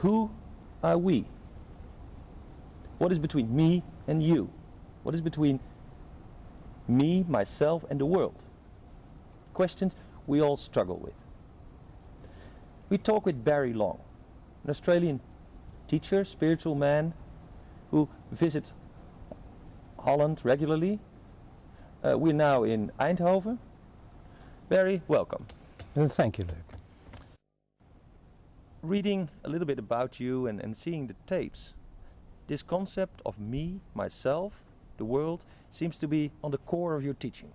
Who are we? What is between me and you? What is between me, myself, and the world? Questions we all struggle with. We talk with Barry Long, an Australian teacher, spiritual man, who visits Holland regularly. We're now in Eindhoven. Barry, welcome. Well, thank you, Luke. Reading a little bit about you and seeing the tapes, this concept of me, myself, the world, seems to be on the core of your teaching.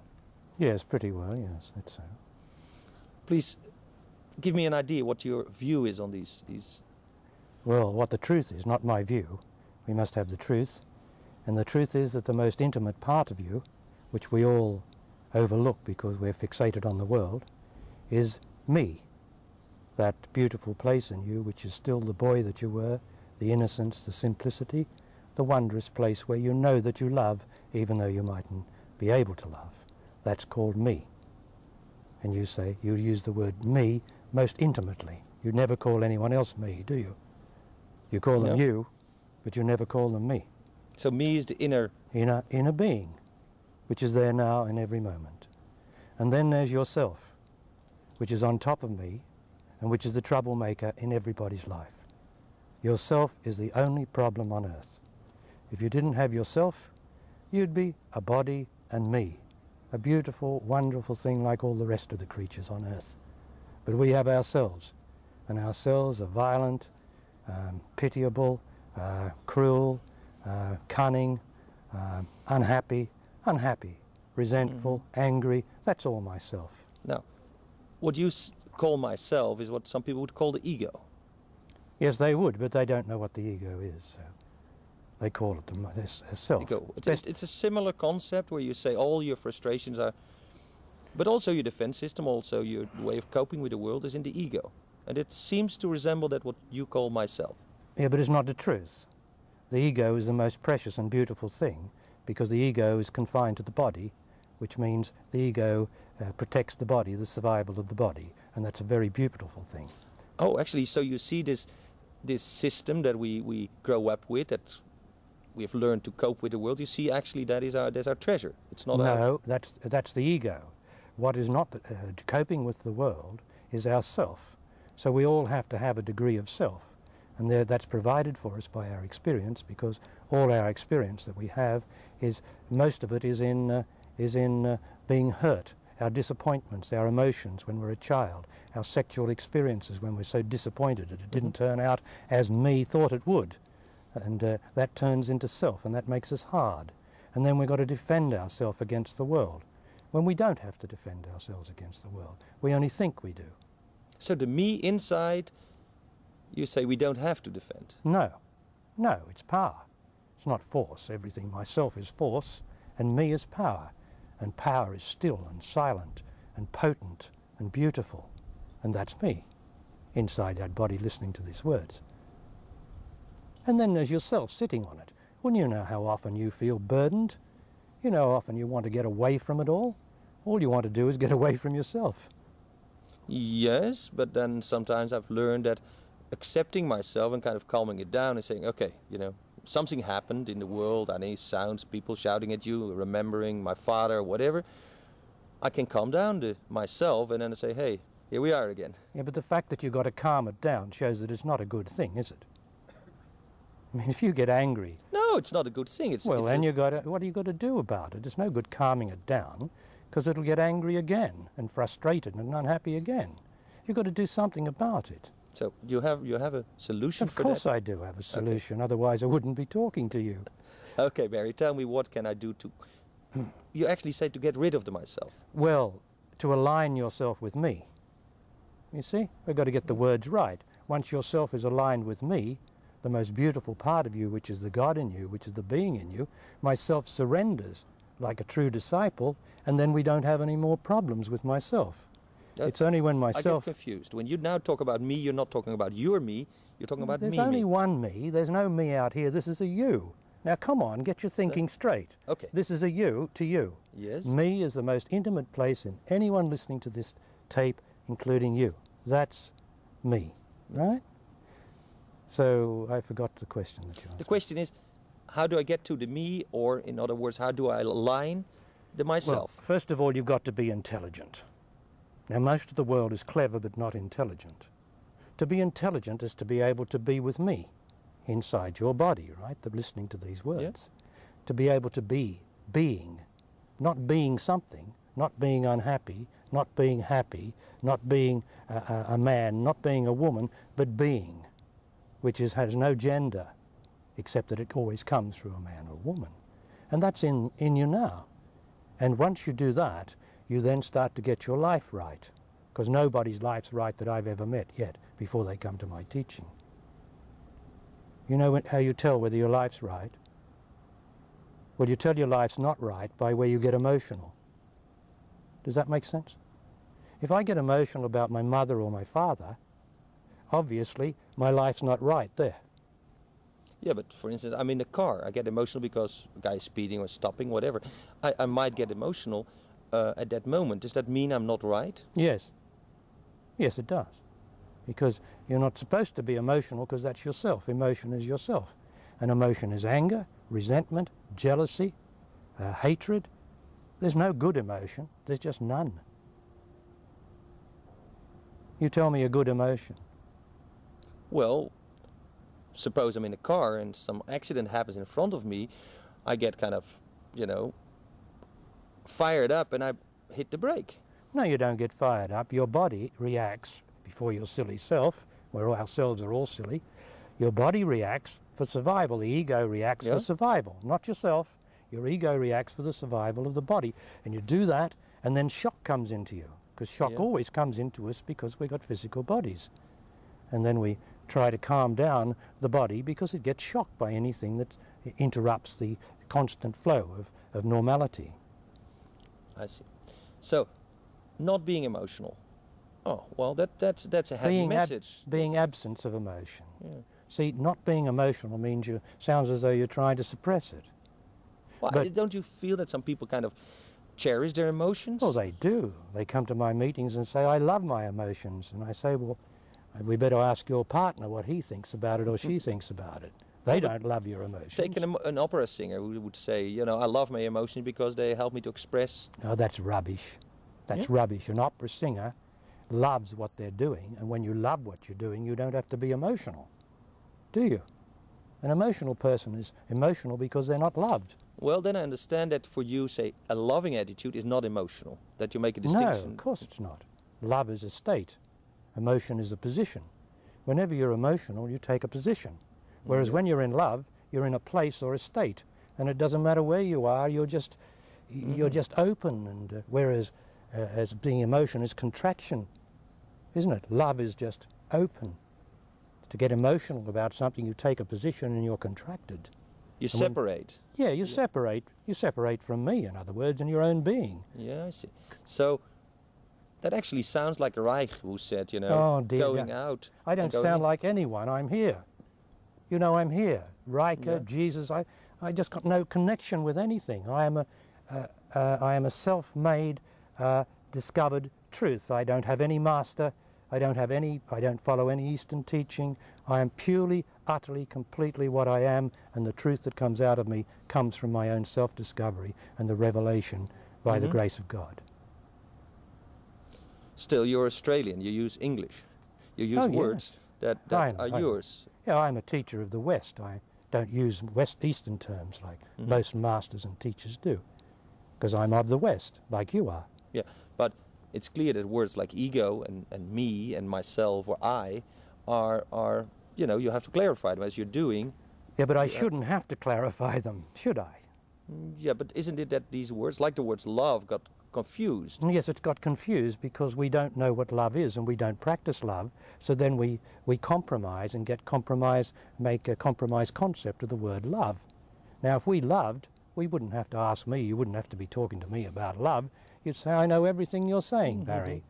Yes, pretty well, yes, that's so. Please give me an idea what your view is on these. Well, what the truth is, not my view. We must have the truth. And the truth is that the most intimate part of you, which we all overlook because we're fixated on the world, is me. That beautiful place in you, which is still the boy that you were, the innocence, the simplicity, the wondrous place where you know that you love, even though you mightn't be able to love. That's called me. And you say, you use the word me most intimately. You never call anyone else me, do you? You call them you, but you never call them me. So me is the inner being, which is there now in every moment. And then there's yourself, which is on top of me, and which is the troublemaker in everybody's life. Yourself is the only problem on earth. If you didn't have yourself, you'd be a body and me, a beautiful, wonderful thing like all the rest of the creatures on earth. But we have ourselves, and ourselves are violent, pitiable, cruel, cunning, unhappy, resentful, angry. That's all myself. Now, what you call myself is what some people would call the ego. Yes, they would, but they don't know what the ego is. So they call it their self. Ego. It's a similar concept where you say all your frustrations are, but also your defense system, also your way of coping with the world is in the ego. And it seems to resemble that what you call myself. Yeah, but it's not the truth. The ego is the most precious and beautiful thing because the ego is confined to the body, which means the ego protects the body, the survival of the body, and that's a very beautiful thing. Oh, actually, so you see this system that we grow up with, that we have learned to cope with the world. You see, actually, that's our treasure. It's not No, that's the ego. What is not coping with the world is our self. So we all have to have a degree of self, and that's provided for us by our experience, because all our experience that we have is, most of it is in being hurt, our disappointments, our emotions when we're a child, our sexual experiences when we're so disappointed that it didn't turn out as me thought it would. And that turns into self, and that makes us hard. And then we've got to defend ourselves against the world, when we don't have to defend ourselves against the world. We only think we do. So the me inside, you say we don't have to defend? No, it's power. It's not force. Everything myself is force, and me is power. And power is still and silent and potent and beautiful. And that's me, inside that body listening to these words. And then there's yourself sitting on it. Wouldn't you know how often you feel burdened? You know how often you want to get away from it all? All you want to do is get away from yourself. Yes, but then sometimes I've learned that accepting myself and kind of calming it down and saying, okay, something happened in the world, any sounds, people shouting at you, remembering my father, whatever, I can calm down to myself and then say, hey, here we are again. Yeah, but the fact that you've got to calm it down shows that it's not a good thing, is it? I mean, if you get angry... No, it's not a good thing. Well, then what are you got to do about it? It's no good calming it down, because it'll get angry again and frustrated and unhappy again. You've got to do something about it. So you have a solution for that? Of course I do have a solution, okay. Otherwise I wouldn't be talking to you. Okay, Barry, tell me, what can I do to... You actually say to get rid of the myself. Well, to align yourself with me. You see, we've got to get the words right. Once yourself is aligned with me, the most beautiful part of you, which is the God in you, which is the being in you, myself surrenders like a true disciple, and then we don't have any more problems with myself. It's only when myself... I get confused. When you now talk about me, you're not talking about your me, you're talking about me. There's only one me. There's no me out here. This is a you. Now come on, get your thinking straight. Okay. This is a you to you. Yes. Me is the most intimate place in anyone listening to this tape, including you. That's me, right? So I forgot the question that you asked. The question is, how do I get to the me, or in other words, how do I align the myself? Well, first of all, you've got to be intelligent. Now, most of the world is clever but not intelligent. To be intelligent is to be able to be with me inside your body, right? Listening to these words. To be able to be, being, not being something, not being unhappy, not being happy, not being a man, not being a woman, but being, which has no gender, except that it always comes through a man or a woman. And that's in you now. And once you do that, you then start to get your life right, because nobody's life's right that I've ever met yet before they come to my teaching. You know how you tell whether your life's right? Well, you tell your life's not right by where you get emotional. Does that make sense? If I get emotional about my mother or my father, obviously my life's not right there. Yeah, but for instance, I'm in the car. I get emotional because a guy is speeding or stopping, whatever. I might get emotional at that moment. Does that mean I'm not right? Yes. Yes, it does. Because you're not supposed to be emotional, because that's yourself. Emotion is yourself. And emotion is anger, resentment, jealousy, hatred. There's no good emotion. There's just none. You tell me a good emotion. Well, suppose I'm in a car and some accident happens in front of me, I get kind of, fired up and I hit the brake. No, you don't get fired up. Your body reacts before your silly self, where ourselves are all silly. Your body reacts for survival. The ego reacts for survival, not yourself. Your ego reacts for the survival of the body. And you do that, and then shock comes into you, because shock always comes into us because we've got physical bodies. And then we try to calm down the body because it gets shocked by anything that interrupts the constant flow of normality. I see. So, not being emotional. Oh, well, that's a heavy message. Being absence of emotion. Yeah. See, not being emotional means sounds as though you're trying to suppress it. Well, But don't you feel that some people kind of cherish their emotions? well, they do. They come to my meetings and say, I love my emotions. And I say, well, we better ask your partner what he thinks about it or she thinks about it. They don't love your emotions. Take an opera singer who would say, I love my emotions because they help me to express. Oh, that's rubbish. That's rubbish. An opera singer loves what they're doing, and when you love what you're doing, you don't have to be emotional, do you? An emotional person is emotional because they're not loved. Well, then I understand that for you, say, a loving attitude is not emotional, that you make a distinction. No, of course it's not. Love is a state. Emotion is a position. Whenever you're emotional, you take a position. Whereas when you're in love, you're in a place or a state, and it doesn't matter where you are, you're just open. And whereas as being emotion is contraction, isn't it? Love is just open. To get emotional about something, you take a position and you're contracted. You separate. You separate. You separate from me, in other words, in your own being. Yeah, I see. So that actually sounds like Reich, who said, Oh, dear, going out. I don't sound like anyone. I'm here. I'm here. Riker, Jesus. I just got no connection with anything. I am a self-made, discovered truth. I don't have any master. I don't follow any Eastern teaching. I am purely, utterly, completely what I am, and the truth that comes out of me comes from my own self-discovery and the revelation by the grace of God. Still, you're Australian. You use English. You use words that are yours. Yeah, I'm a teacher of the West. I don't use Eastern terms like most masters and teachers do, because I'm of the West, like you are. Yeah, but it's clear that words like ego and me and myself or I are you have to clarify them as you're doing. Yeah, but I shouldn't have to clarify them, should I? Yeah, but isn't it that these words, like the words love, got confused? Yes, it's got confused because we don't know what love is and we don't practice love, so then we compromise and make a compromised concept of the word love. Now, if we loved, we wouldn't have to ask me, you wouldn't have to be talking to me about love. You'd say, I know everything you're saying, Barry.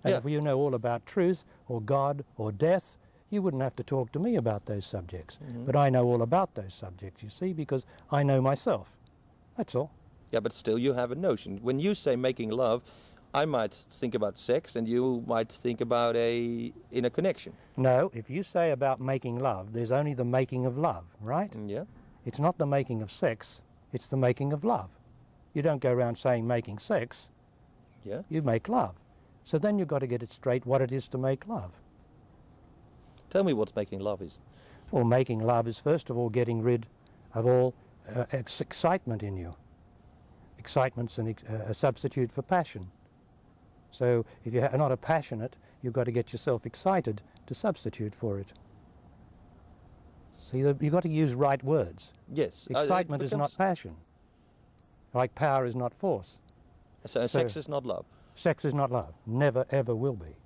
And if you know all about truth or God or death, you wouldn't have to talk to me about those subjects. But I know all about those subjects, you see, because I know myself. That's all. Yeah, but still you have a notion. When you say making love, I might think about sex and you might think about in a connection. No, if you say about making love, there's only the making of love, right? Yeah. It's not the making of sex, it's the making of love. You don't go around saying making sex, Yeah. you make love. So then you've got to get it straight what it is to make love. Tell me what making love is. Well, making love is first of all getting rid of all excitement in you. Excitement's a substitute for passion. So if you're not a passionate, you've got to get yourself excited to substitute for it. So you've got to use right words. Yes. Excitement is not passion. Like power is not force. So sex is not love. Sex is not love. Never, ever will be.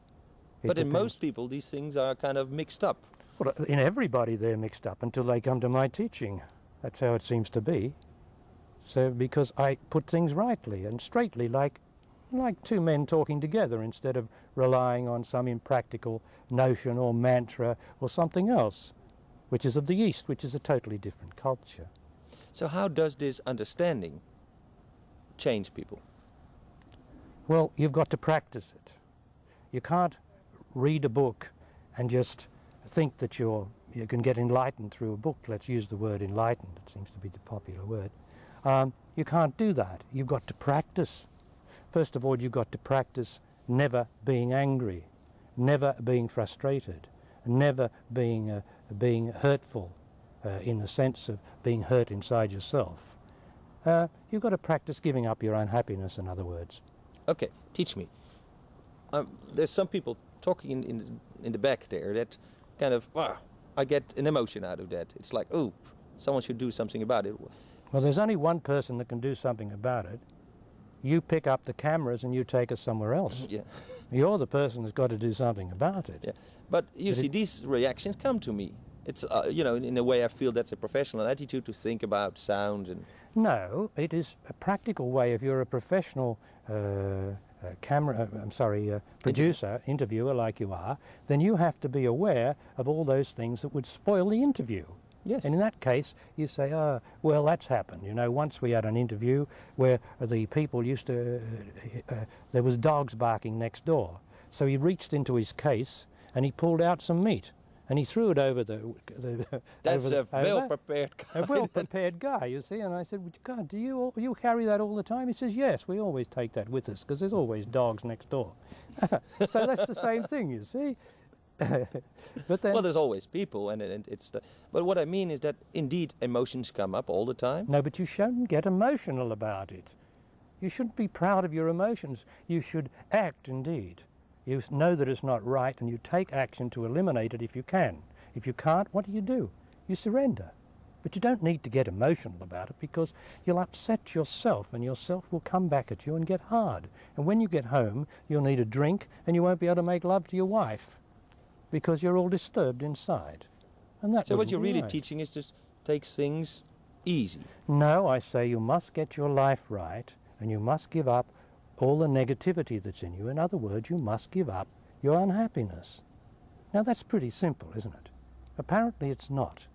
But in most people, these things are kind of mixed up. Well, in everybody they're mixed up until they come to my teaching. That's how it seems to be. So because I put things rightly and straightly, like two men talking together instead of relying on some impractical notion or mantra or something else, which is of the East, which is a totally different culture. So how does this understanding change people? Well, you've got to practice it. You can't read a book and just think that you can get enlightened through a book. Let's use the word enlightened. It seems to be the popular word. You can't do that. You've got to practice. First of all, you've got to practice never being angry, never being frustrated, never being hurtful in the sense of being hurt inside yourself. You've got to practice giving up your own happiness, in other words. Okay, teach me. There's some people talking in the back there that kind of, I get an emotion out of that. It's like, oh, someone should do something about it. Well, there's only one person that can do something about it. You pick up the cameras and you take us somewhere else. Yeah. You're the person that's got to do something about it. Yeah. But you see, these reactions come to me. It's, in a way I feel that's a professional attitude to think about sound and... No, it is a practical way. If you're a professional producer, interviewer like you are, then you have to be aware of all those things that would spoil the interview. Yes. And in that case, you say, oh, well, that's happened. You know, once we had an interview where the people used to, there was dogs barking next door. So he reached into his case and he pulled out some meat. And he threw it over That's a well-prepared guy. A well-prepared guy, you see. And I said, God, do you carry that all the time? He says, yes, we always take that with us because there's always dogs next door. So that's the same thing, you see. But then, well, there's always people, and it's. But what I mean is that indeed emotions come up all the time. No, but you shouldn't get emotional about it. You shouldn't be proud of your emotions. You should act, indeed. You know that it's not right and you take action to eliminate it if you can. If you can't, what do? You surrender. But you don't need to get emotional about it because you'll upset yourself and yourself will come back at you and get hard. And when you get home, you'll need a drink and you won't be able to make love to your wife because you're all disturbed inside. And that so what you're really right. teaching is to take things easy. No, I say you must get your life right and you must give up all the negativity that's in you. In other words, you must give up your unhappiness. Now that's pretty simple, isn't it? Apparently it's not,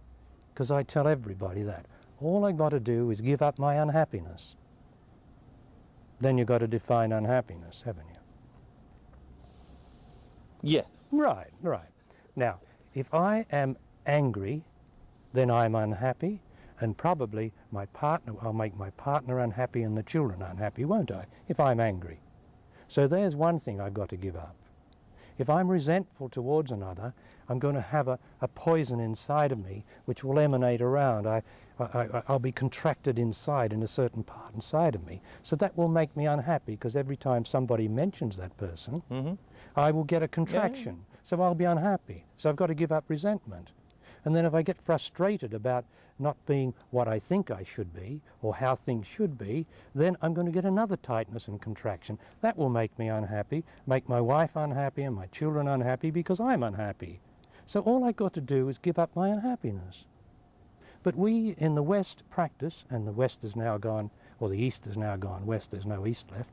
because I tell everybody that. All I've got to do is give up my unhappiness. Then you've got to define unhappiness, haven't you? Yeah. Right. Now, if I am angry, then I'm unhappy. And probably I'll make my partner unhappy and the children unhappy, won't I, if I'm angry? So there's one thing I've got to give up. If I'm resentful towards another, I'm going to have a poison inside of me which will emanate around. I'll be contracted inside in a certain part inside of me. So that will make me unhappy because every time somebody mentions that person, I will get a contraction. Yeah. So I'll be unhappy. So I've got to give up resentment. And then if I get frustrated about not being what I think I should be or how things should be, then I'm going to get another tightness and contraction. That will make me unhappy, make my wife unhappy and my children unhappy because I'm unhappy. So all I've got to do is give up my unhappiness. But we in the West practice, and the West is now gone, or the East is now gone, West, there's no East left,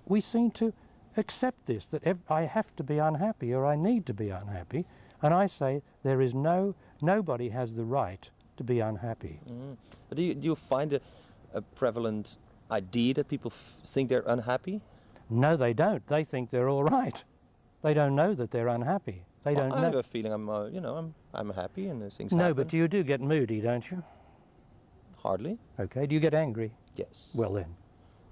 we seem to accept this, that I have to be unhappy or I need to be unhappy. And I say there is nobody has the right to be unhappy. But do you find a prevalent idea that people think they're unhappy? No, they don't. They think they're all right. They don't know that they're unhappy. They don't I have know. a feeling I'm happy and things No, happen. but you do get moody, don't you? Hardly. Okay, do you get angry? Yes. Well then,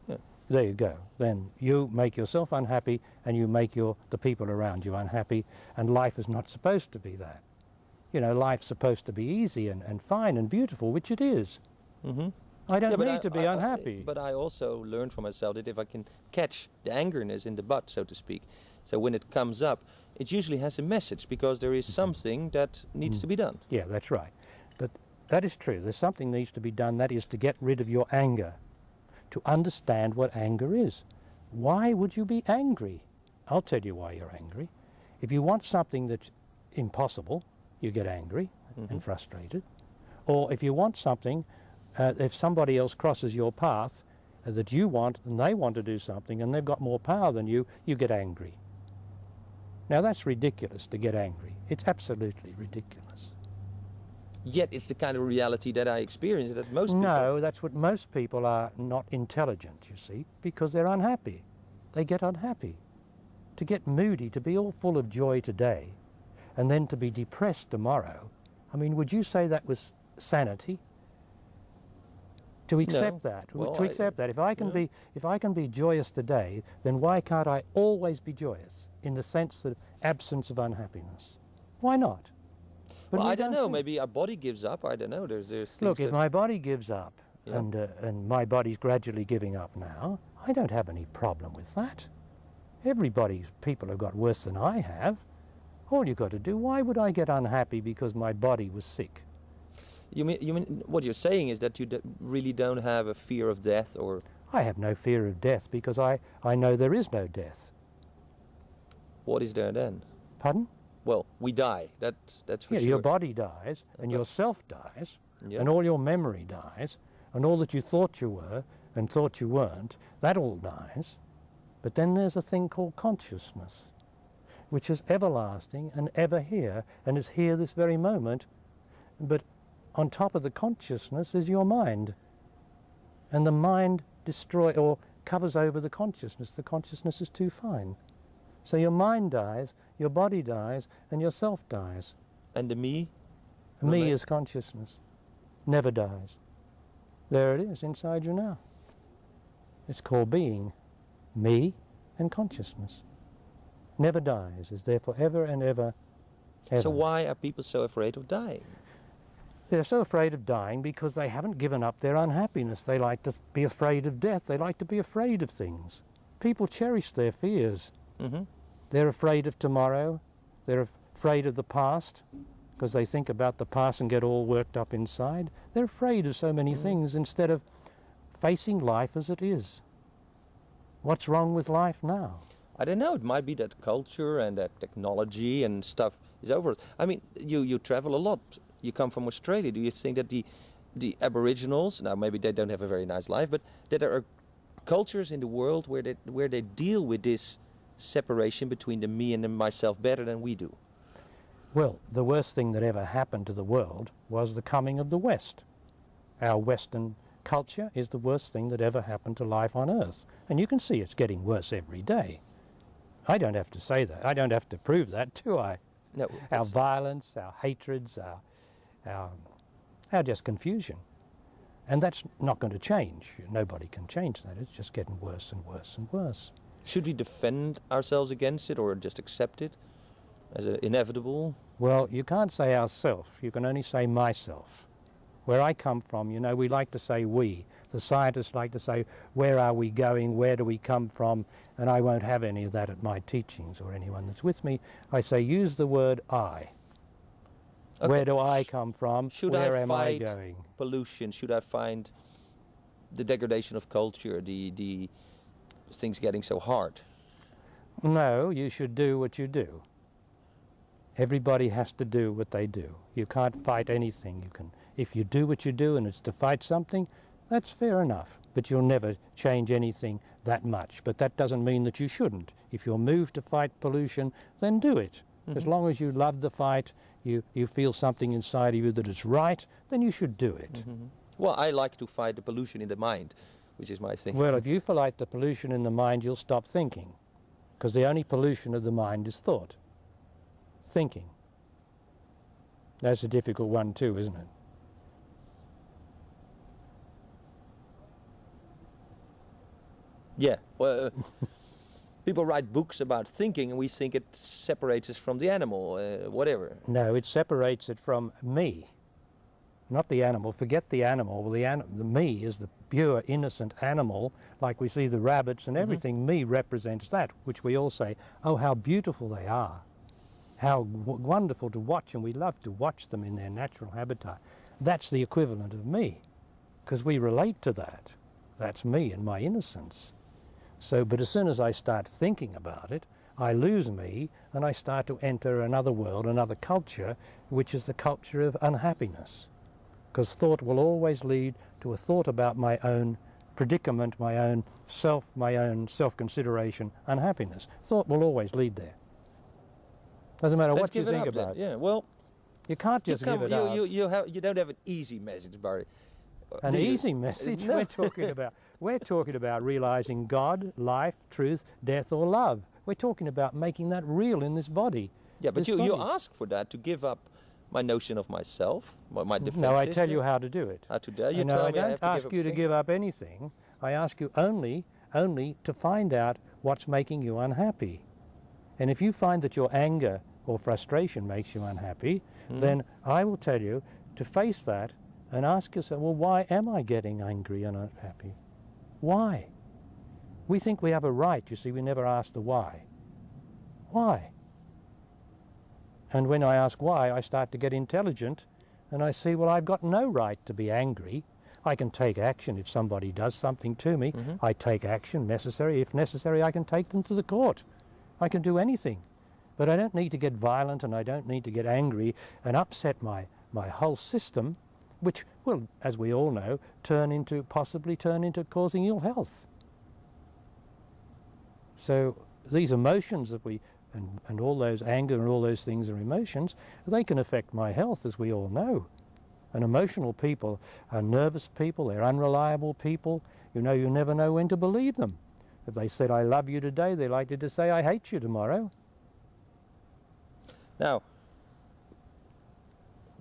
Yeah. there you go. Then you make yourself unhappy and you make the people around you unhappy, and life is not supposed to be that. You know, life's supposed to be easy and fine and beautiful, which it is. Mm-hmm. I don't but need to be unhappy. But I also learned from myself that if I can catch the angerness in the butt, so to speak, so when it comes up, it usually has a message because there is something that needs to be done. Yeah, that's right. But that is true. There's something needs to be done. That is to get rid of your anger, to understand what anger is. Why would you be angry? I'll tell you why you're angry. If you want something that's impossible, you get angry and frustrated. Or if you want something, if somebody else crosses your path that you want and they want to do something and they've got more power than you, you get angry. Now that's ridiculous to get angry. It's absolutely ridiculous. Yet it's the kind of reality that I experience that most people... No, that's what most people are not intelligent, you see, because they're unhappy. They get unhappy. To get moody, to be all full of joy today, and then to be depressed tomorrow, I mean, would you say that was sanity? To accept that, Well, to accept that. If I can be joyous today, then why can't I always be joyous in the sense that absence of unhappiness? Why not? But Well, we I don't know. think. Maybe our body gives up. I don't know. There's things Look, if that... my body gives up, Yeah. and my body's gradually giving up now, I don't have any problem with that. People have got worse than I have. All you've got to do, why would I get unhappy because my body was sick? You mean what you're saying is that you really don't have a fear of death, or... I have no fear of death because I know there is no death. What is there then? Pardon? Well, we die. That's for Yeah, sure. your body dies, and yourself dies, Yeah. and all your memory dies, and all that you thought you were and thought you weren't, that all dies. But then there's a thing called consciousness, which is everlasting and ever here, and is here this very moment. But on top of the consciousness is your mind. And the mind covers over the consciousness. The consciousness is too fine. So your mind dies, your body dies, and yourself dies. And the me? Me is consciousness. Never dies. There it is inside you now. It's called being. Me and consciousness. Never dies. Is there forever and ever, ever. So why are people so afraid of dying? They're so afraid of dying because they haven't given up their unhappiness. They like to be afraid of death. They like to be afraid of things. People cherish their fears. Mm-hmm. They're afraid of tomorrow. They're afraid of the past because they think about the past and get all worked up inside. They're afraid of so many things instead of facing life as it is. What's wrong with life now? I don't know. It might be that culture and that technology and stuff is over. I mean, you travel a lot. You come from Australia. Do you think that the Aboriginals, now maybe they don't have a very nice life, but that there are cultures in the world where they deal with this separation between the me and the myself better than we do? Well, the worst thing that ever happened to the world was the coming of the West. Our Western culture is the worst thing that ever happened to life on Earth. And you can see it's getting worse every day. I don't have to say that. I don't have to prove that, do I? No. Our violence, our hatreds, our just confusion. And that's not going to change. Nobody can change that. It's just getting worse and worse and worse. Should we defend ourselves against it or just accept it as inevitable? Well, you can't say ourself. You can only say myself. Where I come from, you know, we like to say we. The scientists like to say, where are we going? Where do we come from? And I won't have any of that at my teachings or anyone that's with me. I say, use the word I. Okay. Where do I come from? Where am I going? Pollution? Should I find the degradation of culture, the things getting so hard? No, you should do what you do. Everybody has to do what they do. You can't fight anything. If you do what you do and it's to fight something, that's fair enough. But you'll never change anything that much. But that doesn't mean that you shouldn't. If you're moved to fight pollution, then do it. As long as you love the fight, you feel something inside of you that is right, then you should do it. Well, I like to fight the pollution in the mind. which is my thinking. Well, if you fight the pollution in the mind, you'll stop thinking, because the only pollution of the mind is thought. Thinking. That's a difficult one too, isn't it? Yeah, well, people write books about thinking and we think it separates us from the animal, whatever. No, it separates it from me, not the animal. Forget the animal. Well, the me is the pure, innocent animal, like we see the rabbits and everything. Me represents that, which we all say, oh, how beautiful they are, how wonderful to watch, and we love to watch them in their natural habitat. That's the equivalent of me, because we relate to that. That's me and my innocence. So, but as soon as I start thinking about it, I lose me and I start to enter another world, another culture, which is the culture of unhappiness. Because thought will always lead to a thought about my own predicament, my own self-consideration, unhappiness. Thought will always lead there. Doesn't matter what you think about it. Yeah, well, you can't just give it up. You don't have an easy message, Barry. An easy message? No. We're talking about realizing God, life, truth, death or love. We're talking about making that real in this body. Yeah, but you ask for that, to give up my notion of myself, my defense No, I system. tell you how to do it. How to do it? You No, tell I me I don't have ask you to give up anything. I ask you only to find out what's making you unhappy. And if you find that your anger or frustration makes you unhappy, then I will tell you to face that and ask yourself, well, why am I getting angry and unhappy? Why? We think we have a right, you see, we never ask the why. Why? And when I ask why, I start to get intelligent and I see, well, I've got no right to be angry. I can take action if somebody does something to me. I take action necessary. If necessary, I can take them to the court. I can do anything. But I don't need to get violent and I don't need to get angry and upset my whole system, which will, as we all know, possibly turn into causing ill health. So these emotions that and all those anger and all those things are emotions, they can affect my health, as we all know. And emotional people are nervous people, they're unreliable people. You know, you never know when to believe them. If they said, I love you today, they're likely to say, I hate you tomorrow. Now,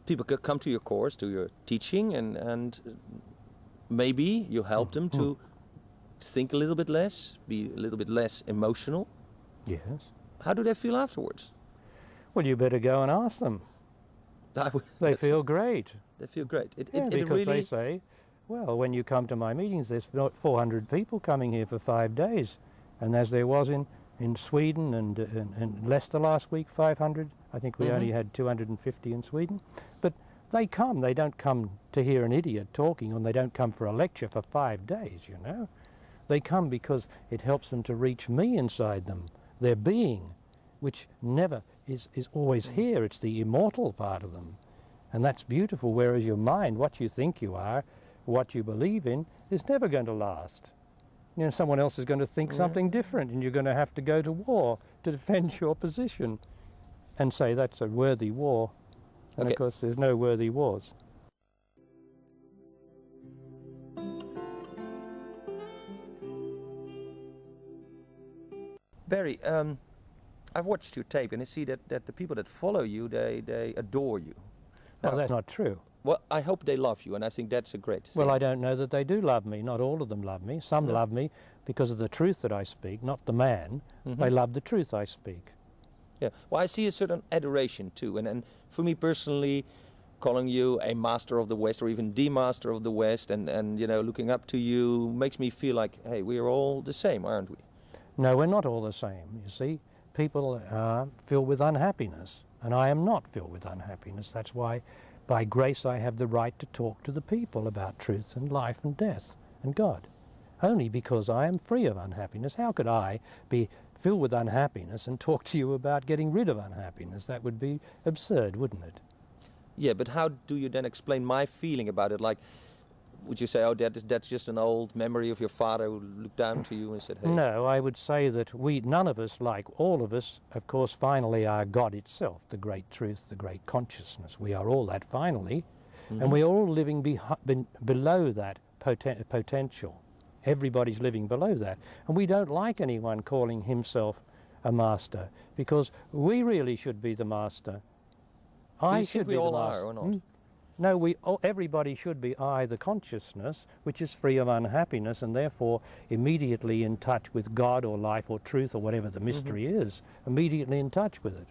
people could come to your course, to your teaching, and maybe you help them to think a little bit less, be a little bit less emotional. Yes. How do they feel afterwards? Well, you better go and ask them. They feel great. They feel great. Because really they say, well, when you come to my meetings, there's 400 people coming here for 5 days. And as there was in Sweden and Leicester last week, 500. I think we only had 250 in Sweden. But they come. They don't come to hear an idiot talking, and they don't come for a lecture for 5 days, you know. They come because it helps them to reach me inside them, their being, which never is always here. It's the immortal part of them. And that's beautiful, whereas your mind, what you think you are, what you believe in, is never going to last. You know, someone else is going to think something different, and you're going to have to go to war to defend your position and say that's a worthy war. And of course, there's no worthy wars. Barry, I've watched your tape and I see that the people that follow you, they adore you. Well, that's not true. Well, I hope they love you, and I think that's a great thing. Well, I don't know that they do love me. Not all of them love me. Some love me because of the truth that I speak, not the man. They love the truth I speak. Yeah. Well, I see a certain adoration too, and for me personally, calling you a master of the West or even the master of the West, and you know, looking up to you makes me feel like, hey, we are all the same, aren't we? No, we're not all the same. You see, people are filled with unhappiness, and I am not filled with unhappiness. That's why, by grace, I have the right to talk to the people about truth and life and death and God. Only because I am free of unhappiness. How could I be filled with unhappiness and talk to you about getting rid of unhappiness? That would be absurd, wouldn't it? Yeah, but how do you then explain my feeling about it? Like, would you say, oh, that's just an old memory of your father who looked down to you and said, hey? No, I would say that none of us, like all of us, of course, finally are God itself, the great truth, the great consciousness. We are all that finally, and we are all living below that potential Everybody's living below that. And we don't like anyone calling himself a master, because we really should be the master. I should be the master. We all are, or not? No, everybody should be I, the consciousness, which is free of unhappiness and therefore immediately in touch with God or life or truth or whatever the mystery is, immediately in touch with it.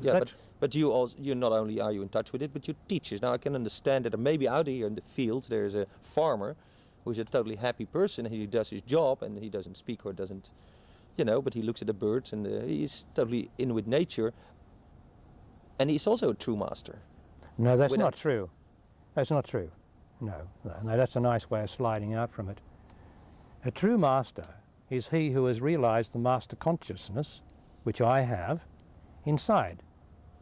Yeah, but you also, you not only are you in touch with it, but you teach it. Now I can understand that maybe out here in the fields there's a farmer who's a totally happy person, and he does his job and he doesn't speak or doesn't, you know, but he looks at the birds and he's totally in with nature, and he's also a true master. No, that's not true. That's not true. No, that's a nice way of sliding out from it. A true master is he who has realized the master consciousness, which I have, inside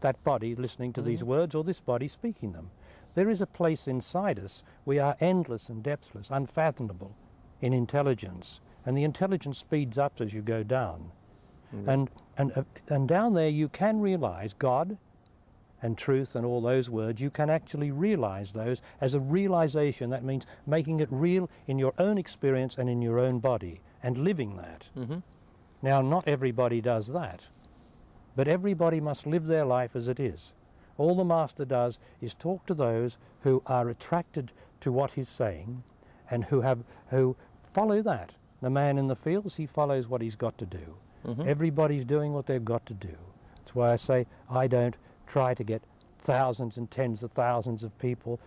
that body listening to these words or this body speaking them. There is a place inside us. We are endless and depthless, unfathomable in intelligence, and the intelligence speeds up as you go down. And down there you can realize God and truth and all those words. You can actually realize those as a realization. That means making it real in your own experience and in your own body and living that. Now, not everybody does that, but everybody must live their life as it is. All the master does is talk to those who are attracted to what he's saying and who follow that. The man in the fields, he follows what he's got to do. Everybody's doing what they've got to do. That's why I say I don't try to get thousands and tens of thousands of people,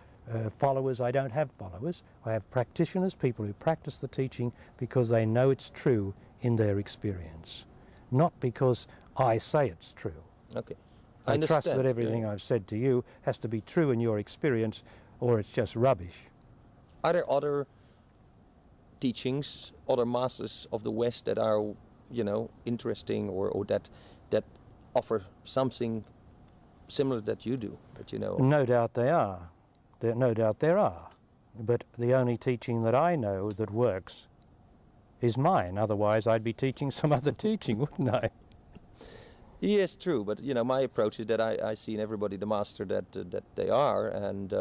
followers. I don't have followers. I have practitioners, people who practice the teaching because they know it's true in their experience, not because I say it's true. Okay. I trust that everything I've said to you has to be true in your experience, or it's just rubbish. Are there other teachings, other masters of the West that are, you know, interesting, or that offer something similar that you do, that you know? No doubt they are. No doubt there are. But the only teaching that I know that works is mine. Otherwise, I'd be teaching some other teaching, wouldn't I? Yes, true. But you know, my approach is that I see in everybody the master that they are, and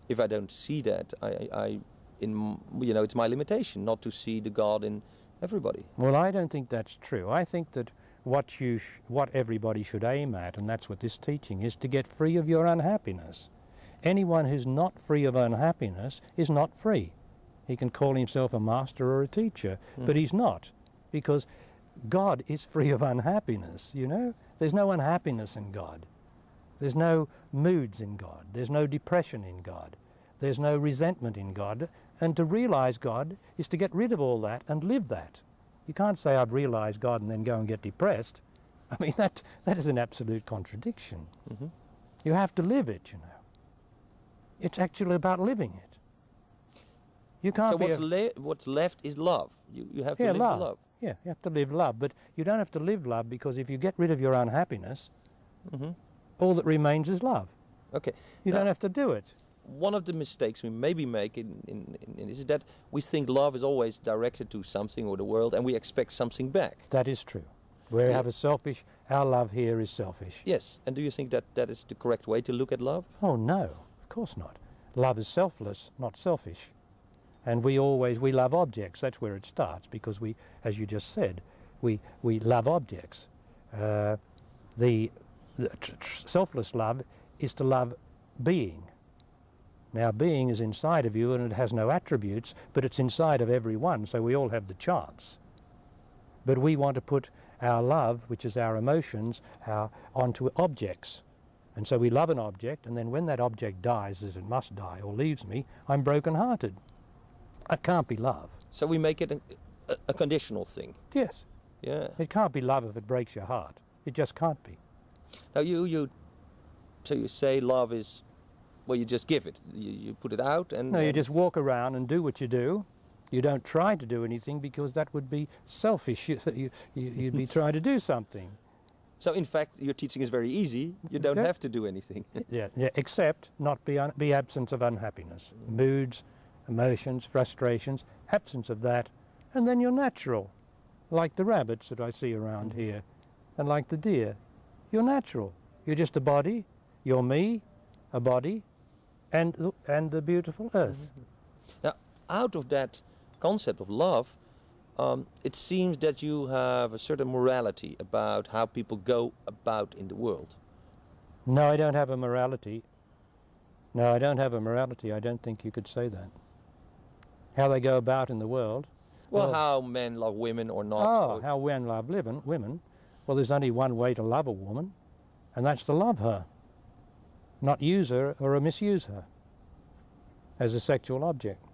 if I don't see that, you know, it's my limitation not to see the God in everybody. Well, I don't think that's true. I think that what everybody should aim at, and that's what this teaching is, to get free of your unhappiness. Anyone who's not free of unhappiness is not free. He can call himself a master or a teacher, but he's not, because God is free of unhappiness, you know? There's no unhappiness in God. There's no moods in God. There's no depression in God. There's no resentment in God. And to realize God is to get rid of all that and live that. You can't say, I've realized God, and then go and get depressed. I mean, that is an absolute contradiction. You have to live it, you know. It's actually about living it. You can't what's left is love. You have to live love. Yeah, you have to live love. But you don't have to live love, because if you get rid of your unhappiness, all that remains is love. Okay. You don't have to do it. One of the mistakes we maybe make in is that we think love is always directed to something or the world, and we expect something back. That is true. We have a selfish, our love here is selfish. Yes, and do you think that that is the correct way to look at love? Oh no, of course not. Love is selfless, not selfish. And we love objects. That's where it starts, because we, as you just said, we love objects. The selfless love is to love being. Now, being is inside of you, and it has no attributes, but it's inside of everyone, so we all have the chance. But we want to put our love, which is our emotions, onto objects. And so we love an object, and then when that object dies, as it must die, or leaves me, I'm broken-hearted. That can't be love. So we make it a conditional thing. Yes. Yeah. It can't be love if it breaks your heart. It just can't be. Now so you say love is, well, you just give it. You put it out and... No, you just walk around and do what you do. You don't try to do anything, because that would be selfish. You'd be trying to do something. So in fact, your teaching is very easy. You don't have to do anything. yeah, except not be absence of unhappiness. Moods, emotions, frustrations, absence of that, and then you're natural, like the rabbits that I see around here, and like the deer. You're natural. You're just a body. You're me, a body, and the beautiful earth. Now, out of that concept of love, it seems that you have a certain morality about how people go about in the world. No, I don't have a morality. No, I don't have a morality. I don't think you could say that. How they go about in the world. Well, how men love women or not. Oh, how men love women. Well, there's only one way to love a woman, and that's to love her. Not use her or misuse her as a sexual object.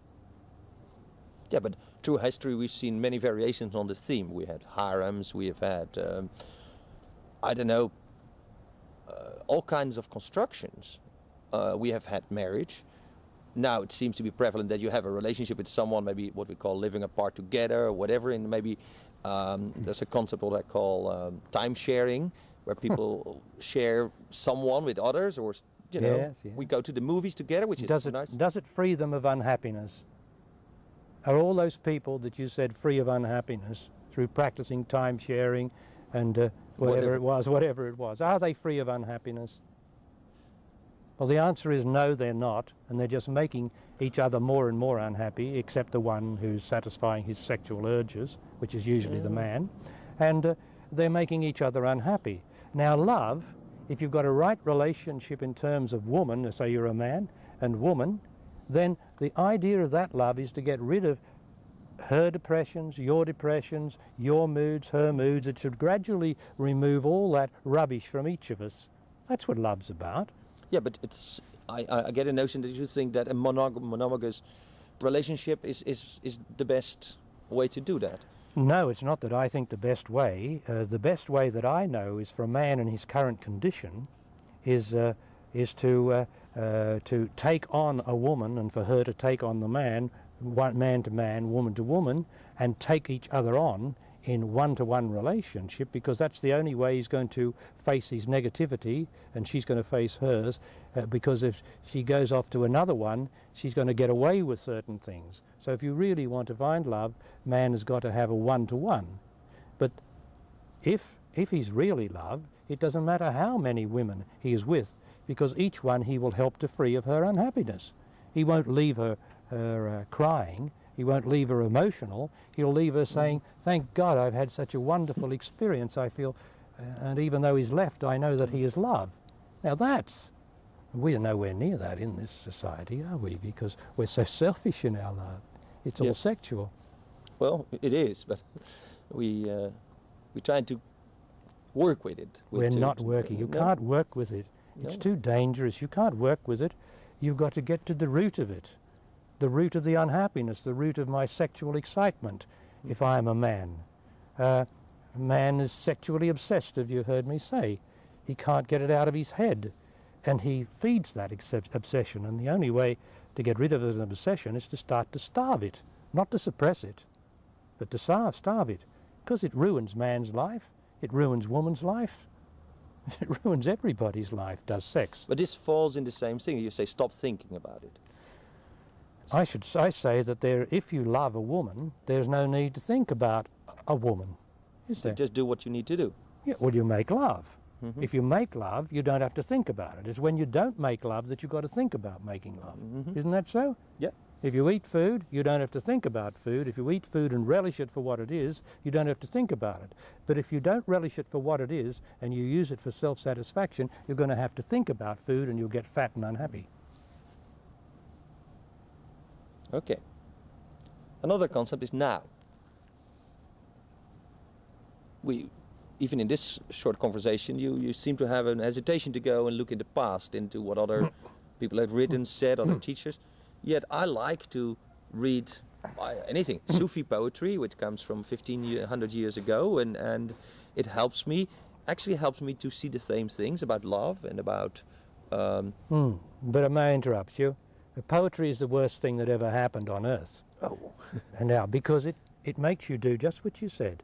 Yeah, but through history we've seen many variations on the theme. We had harems, we have had, I don't know, all kinds of constructions. We have had marriage. Now it seems to be prevalent that you have a relationship with someone, maybe what we call living apart together or whatever, and maybe there's a concept what I call time sharing, where people share someone with others, or you know, yes. we go to the movies together, which is nice. Does it free them of unhappiness? Are all those people that you said free of unhappiness through practicing time sharing and whatever it was, are they free of unhappiness? Well, the answer is no, they're not, and they're just making each other more and more unhappy, except the one who's satisfying his sexual urges, which is usually the man, and they're making each other unhappy. Now, love, if you've got a right relationship in terms of woman, say you're a man and woman, then the idea of that love is to get rid of her depressions, your moods, her moods. It should gradually remove all that rubbish from each of us. That's what love's about. Yeah, but it's I get a notion that you think that a monogamous relationship is the best way to do that. No, it's not that I think the best way. The best way that I know is for a man in his current condition is to take on a woman and for her to take on the man, man to man, woman to woman, and take each other on in one-to-one relationship, because that's the only way he's going to face his negativity and she's going to face hers, because if she goes off to another one, she's going to get away with certain things. So if you really want to find love, man has got to have a one-to-one. But if he's really loved, it doesn't matter how many women he is with, because each one he will help to free of her unhappiness. He won't leave her crying. He won't leave her emotional. He'll leave her saying, thank God I've had such a wonderful experience, I feel, and even though he's left, I know that he is loved. Now we're nowhere near that in this society, are we? Because we're so selfish in our love. It's all sexual. Well, it is, but we're trying to work with it. We're not working. You can't work with it. It's too dangerous. You can't work with it. You've got to get to the root of it. The root of the unhappiness, the root of my sexual excitement, if I am a man. Man is sexually obsessed, as you've heard me say. He can't get it out of his head, and he feeds that obsession, and the only way to get rid of an obsession is to start to starve it, not to suppress it, but to starve it, because it ruins man's life, it ruins woman's life, it ruins everybody's life, does sex. But this falls in the same thing. You say stop thinking about it. I say that if you love a woman, there's no need to think about a woman, is there? Just do what you need to do. Yeah, well, you make love. If you make love, you don't have to think about it. It's when you don't make love that you've got to think about making love. Isn't that so? Yeah. If you eat food, you don't have to think about food. If you eat food and relish it for what it is, you don't have to think about it. But if you don't relish it for what it is and you use it for self-satisfaction, you're going to have to think about food and you'll get fat and unhappy. Okay. Another concept is now. Even in this short conversation, you seem to have an hesitation to go and look in the past, into what other people have written, said, other teachers. Yet I like to read anything. Sufi poetry, which comes from 1,500 years ago, and it helps me to see the same things about love and about... But I may interrupt you. Poetry is the worst thing that ever happened on earth. Oh. And now, because it makes you do just what you said.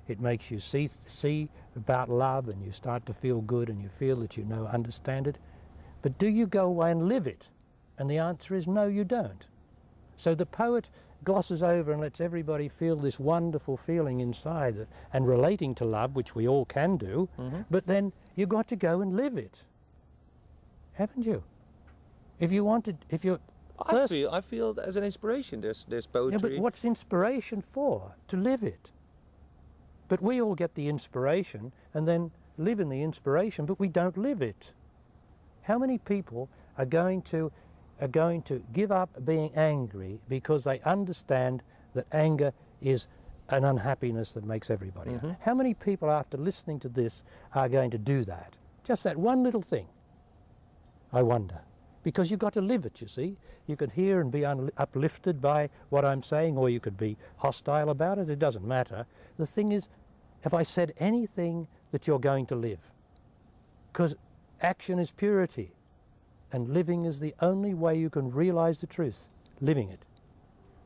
It makes you see about love, and you start to feel good, and you feel that you understand it. But do you go away and live it? And the answer is no, you don't. So the poet glosses over and lets everybody feel this wonderful feeling inside and relating to love, which we all can do, but then you've got to go and live it. Haven't you? If you're I feel it as an inspiration. There's Yeah, poetry. but what's inspiration for? To live it. But we all get the inspiration and then live in the inspiration, but we don't live it. How many people are going to give up being angry because they understand that anger is an unhappiness that makes everybody unhappy? How many people after listening to this are going to do that? Just that one little thing, I wonder. Because you've got to live it, you see. You could hear and be uplifted by what I'm saying, or you could be hostile about it. It doesn't matter. The thing is, have I said anything that you're going to live? Because action is purity, and living is the only way you can realize the truth, living it.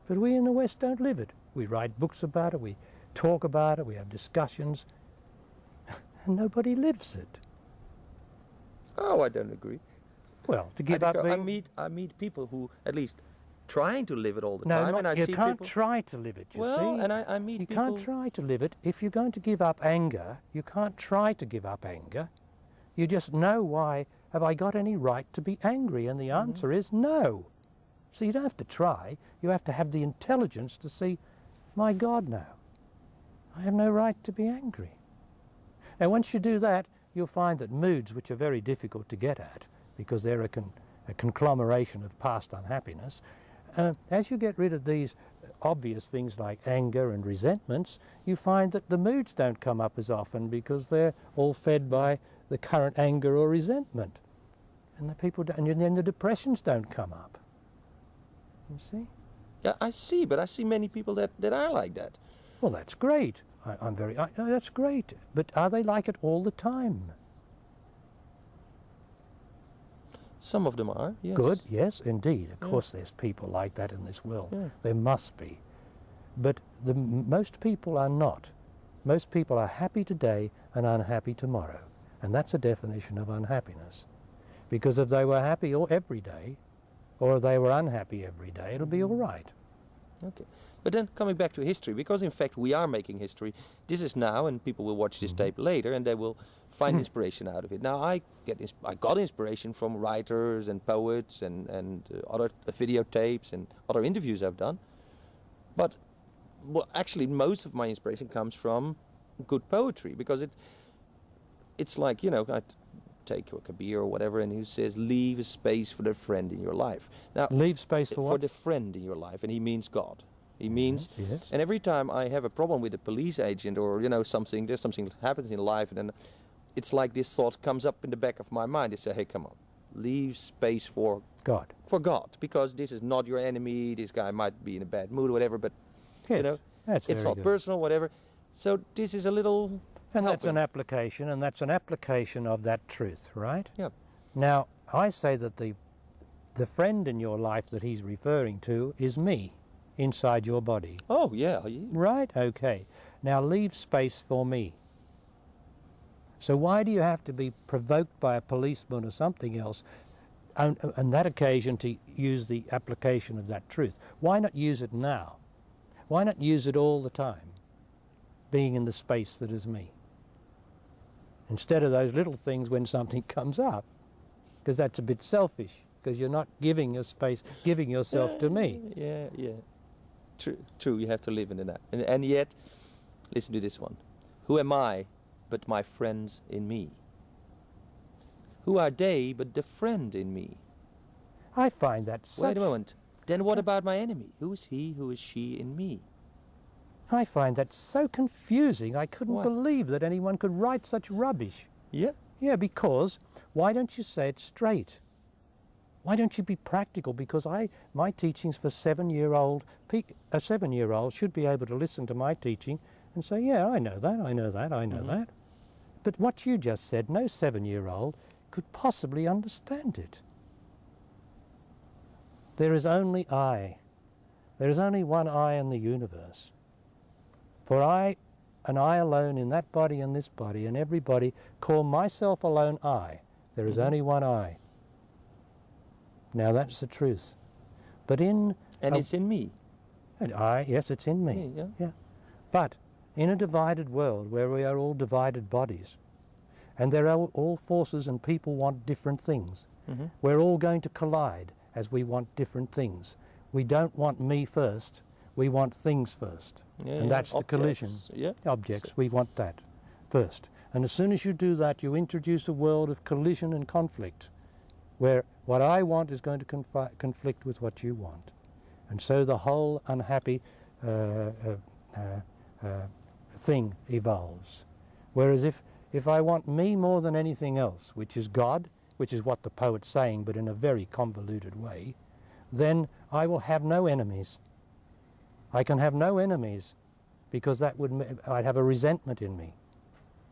But we in the West don't live it. We write books about it, we talk about it, we have discussions, and nobody lives it. Oh, I don't agree. Well, to give up being... I meet people who at least trying to live it all the No, time, not, and I you see can't people. try to live it, you Well, see. and I meet You people. can't try to live it. If you're going to give up anger, you can't try to give up anger. You just know why. Have I got any right to be angry? And the answer is no. So you don't have to try. You have to have the intelligence to see, my God, no. I have no right to be angry. And once you do that, you'll find that moods, which are very difficult to get at, because they're a conglomeration of past unhappiness, as you get rid of these obvious things like anger and resentments, you find that the moods don't come up as often because they're all fed by the current anger or resentment. And the people don't, and then the depressions don't come up. You see? Yeah, I see, but I see many people that are like that. Well, that's great. That's great. But are they like it all the time? Some of them are, yes. Good, yes, indeed. Of course there's people like that in this world. Yeah. There must be. But most people are not. Most people are happy today and unhappy tomorrow. And that's a definition of unhappiness. Because if they were happy every day, or if they were unhappy every day, it'll be all right. Okay. But then coming back to history, because in fact we are making history, this is now, and people will watch this tape later, and they will find inspiration out of it. Now I got inspiration from writers and poets and other videotapes and other interviews I've done. But well, actually most of my inspiration comes from good poetry, because it's like, you know, I take a beer or whatever, and he says, leave a space for the friend in your life. Now, leave space for what? For the friend in your life, and he means God. He means, yes. And every time I have a problem with a police agent, or you know, there's something that happens in life, and then it's like this thought comes up in the back of my mind. They say, hey, come on, leave space for God. For God, because this is not your enemy. This guy might be in a bad mood or whatever, but Yes, you know, that's it's very not good. personal, whatever. So this is a little And that's helping. an application, and that's an application of that truth, right? Yeah. Now, I say that the friend in your life that he's referring to is me, inside your body. Oh yeah. Right? Okay. Now leave space for me. So why do you have to be provoked by a policeman or something else on that occasion to use the application of that truth? Why not use it now? Why not use it all the time, being in the space that is me? Instead of those little things when something comes up, because that's a bit selfish, because you're not giving your space, giving yourself to me. Yeah. True, you have to live in that. And yet, listen to this one. Who am I but my friends in me? Who are they but the friend in me? I find that such... Wait a moment. Then what about my enemy? Who is he, who is she in me? I find that so confusing. I couldn't Why? believe that anyone could write such rubbish. Yeah. Yeah, because why don't you say it straight? Why don't you be practical? Because my teaching's for 7-year-old. A 7-year-old should be able to listen to my teaching and say, yeah, I know that, I know that, I know that. But what you just said, no 7-year-old could possibly understand it. There is only I. There is only one I in the universe. For I, and I alone in that body and this body and everybody, call myself alone I. There is only one I. Now that's the truth. But in... And it's in me. And I, yes, it's in me. Yeah. But in a divided world where we are all divided bodies, and there are all forces and people want different things, we're all going to collide, as we want different things. We don't want me first, we want things first. Yeah, And that's the collision. Yeah. Objects, we want that first. And as soon as you do that, you introduce a world of collision and conflict, where what I want is going to conflict with what you want. And so the whole unhappy thing evolves. Whereas if I want me more than anything else, which is God, which is what the poet's saying, but in a very convoluted way, then I will have no enemies. I can have no enemies, because I'd have a resentment in me.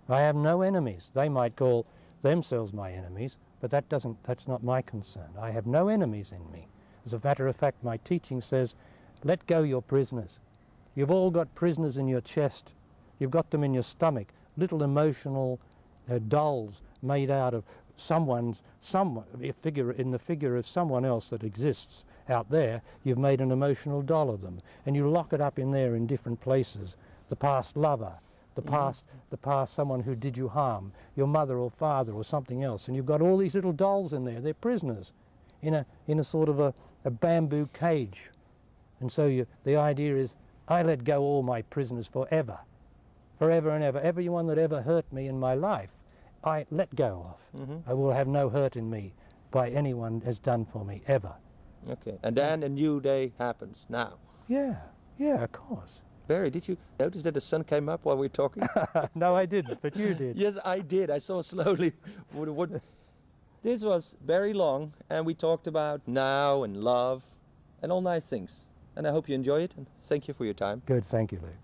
I have no enemies. They might call themselves my enemies, but that's not my concern. I have no enemies in me. As a matter of fact, my teaching says, let go your prisoners. You've all got prisoners in your chest. You've got them in your stomach, little emotional dolls made out of in the figure of someone else that exists out there. You've made an emotional doll of them, and you lock it up in there in different places. The past lover, the past someone who did you harm, your mother or father or something else, and you've got all these little dolls in there. They're prisoners in a sort of a bamboo cage. And so the idea is, I let go all my prisoners forever and ever. Everyone that ever hurt me in my life, I let go of. I will have no hurt in me by anyone has done for me, ever. Okay, and then a new day happens, now. Yeah, of course. Barry, did you notice that the sun came up while we were talking? No, I didn't, but you did. Yes, I did. I saw slowly. This was very long, and we talked about now and love and all nice things. And I hope you enjoy it, and thank you for your time. Good, thank you, Luke.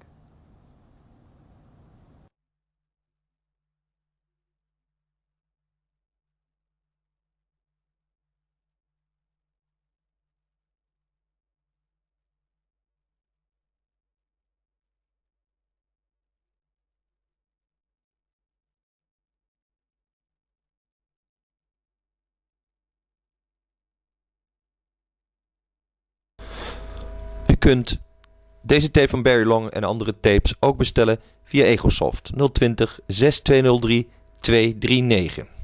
U kunt deze tape van Barry Long en andere tapes ook bestellen via Egosoft 020 6203 239.